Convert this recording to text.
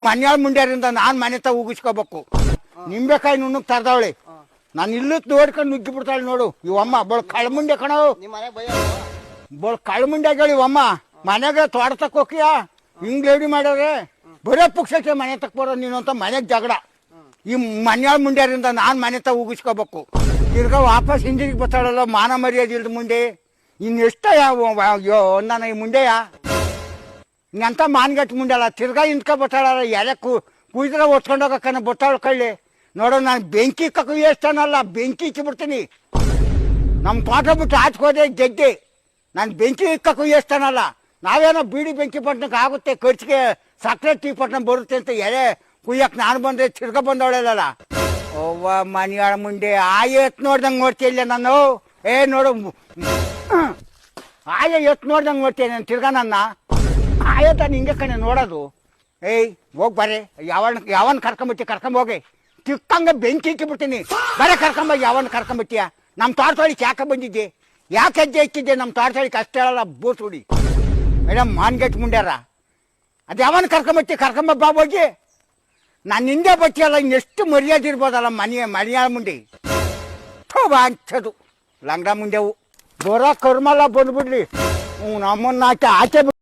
ಮನ್ಯಾಳ ಮುಂಡ್ಯಾರಿಂದ ನಾನ್ ಮನೆ ತ ಉಗಿಸ್ಕೋಬೇಕು. ನಿಂಬೆಕಾಯಿ ನುಣ್ಣಗ್ ತರ್ದವಳೆ, ನಾನು ಇಲ್ಲತ್ ನೋಡ್ಕೊಂಡು ನುಗ್ಗಿ ಬಿಡ್ತಾಳೆ ನೋಡು ಇವಮ್ಮ. ಬಳ ಕಳ್ಮುಂಡೆ ಕಣೋ, ಬಳ ಕಳ್ಮುಂಡ್ಯಾಗ ಇವಮ್ಮ. ಮನೆಗೆ ತೋಟ ತಕ್ಕ ಹೋಗಿಯಾ ಹಿಂಗ್ ಲೇಡಿ ಮಾಡ್ಯಾರೆ, ಬರೇ ಪುಕ್ಷಕ್ಕೆ ಮನೆ ತಕ್ಕ ಬರೋ ನೀನು ಅಂತ ಮನೆಗೆ ಜಗಳ. ಈ ಮನ್ಯಾಳ ಮುಂಡ್ಯಾರಿಂದ ನಾನ್ ಮನೆ ತ ಉಗಿಸ್ಕೋಬೇಕು. ತಿರ್ಗಾ ವಾಪಸ್ ಹಿಂದಿಗೆ ಬರ್ತಾಳಲ್ಲ, ಮಾನ ಮರ್ಯಾದೆ ಇಲ್ದ ಮುಂದೆ. ಇನ್ನೆಷ್ಟ ನನ್ನ ಈ ಮುಂಡೆಯ ಇಂಥ ಮಾನ್ಗಟ್ಟು ಮುಂಡೆಲ್ಲ ತಿರ್ಗಾ ಹಿಂದ್ಕ ಬರ್ತಾಳಲ್ಲ. ಎಲೆ ಕುಯ್ದ್ರೆ ಒತ್ಕೊಂಡೋಗಕ್ಕನ ಬರ್ತಾಳ ಕಳ್ಳಿ ನೋಡೋ. ನಾನು ಬೆಂಕಿ ಕಕ್ಕನಲ್ಲ, ಬೆಂಕಿ ಇಚ್ಚಿಬಿಡ್ತೀನಿ. ನಮ್ಮ ತೋಟ ಬಿಟ್ಟು ಆಚ್ಕೋದೆ ಗೆದ್ದೆ, ನಾನು ಬೆಂಕಿ ಇಕ್ಕಕ್ಕೂ ಎಷ್ಟಾನಲ್ಲ. ನಾವೇನೋ ಬೀಡಿ ಬೆಂಕಿ ಪಟ್ಟಣಕ್ಕೆ ಆಗುತ್ತೆ, ಖರ್ಚಿಗೆ ಸಕ್ಕರೆ ಟೀ ಪಟ್ಟಣ ಬರುತ್ತೆ ಅಂತ ಎಲೆ ಕುಯ್ಯಕ್ಕೆ ನಾನು ಬಂದ್ರೆ ತಿರ್ಗಾ ಬಂದವಳೆಲ್ಲ. ಅವ್ವ ಮನೆಯಾಳ ಮುಂಡೆ ಎತ್ ನೋಡ್ದಂಗೆ ನೋಡ್ತಿಲ್ಲ ನಾನು. ನೋಡು ಎತ್ ನೋಡ್ದಂಗೆ ನೋಡ್ತೇನೆ ನಾನು ತಿರ್ಗಾ. ನನ್ನ ತಾನು ಹಿಂಗೆ ಕಣೆ ನೋಡೋದು. ಹೋಗಿ ಬರ್ರಿ, ಯಾವನ್ ಕರ್ಕೊಂಬೋಗಿ ತಿಕ್ಕಂಗೆ ಬೆಂಕಿ ಇಕ್ಕಿಬಿಡ್ತೀನಿ. ಬರೇ ಕರ್ಕೊಂಬೋಗಿ ಯಾವನ್ ಕರ್ಕೊಂಬತ್ತೀಯ. ನಮ್ಮ ತೋಟದೊಳಿಗೆ ಯಾಕೆ ಬಂದಿದ್ದೆ, ಯಾಕೆ ಹೆಜ್ಜೆ ಇಕ್ಕಿದ್ದೆ ನಮ್ಮ ತೋಟದೊಳಿಗೆ ಅಷ್ಟೇ ಹೇಳಲ್ಲ ಬೋಸುಡಿ. ಮೇಡಮ್ ಮಾನ್ಗೆಟ್ ಮುಂಡ್ಯಾರ ಅದು ಯಾವನ್ ಕರ್ಕೊಂಬ ಹೋಗಿ. ನಾನು ಹಿಂದೆ ಬಚ್ಚಿಯಲ್ಲ, ಇನ್ನೆಷ್ಟು ಮರ್ಯಾದೆ ಇರ್ಬೋದಲ್ಲ ಮನೆಯಾಳ ಮುಂದೆ. ಅಂಚದು ಲಂಗಡ ಮುಂಡೆವು ಬರೋ ಕರ್ಮಲ್ಲ ಬಂದ್ಬಿಡ್ಲಿ. ನಮ್ಮನ್ನ ಆಚೆ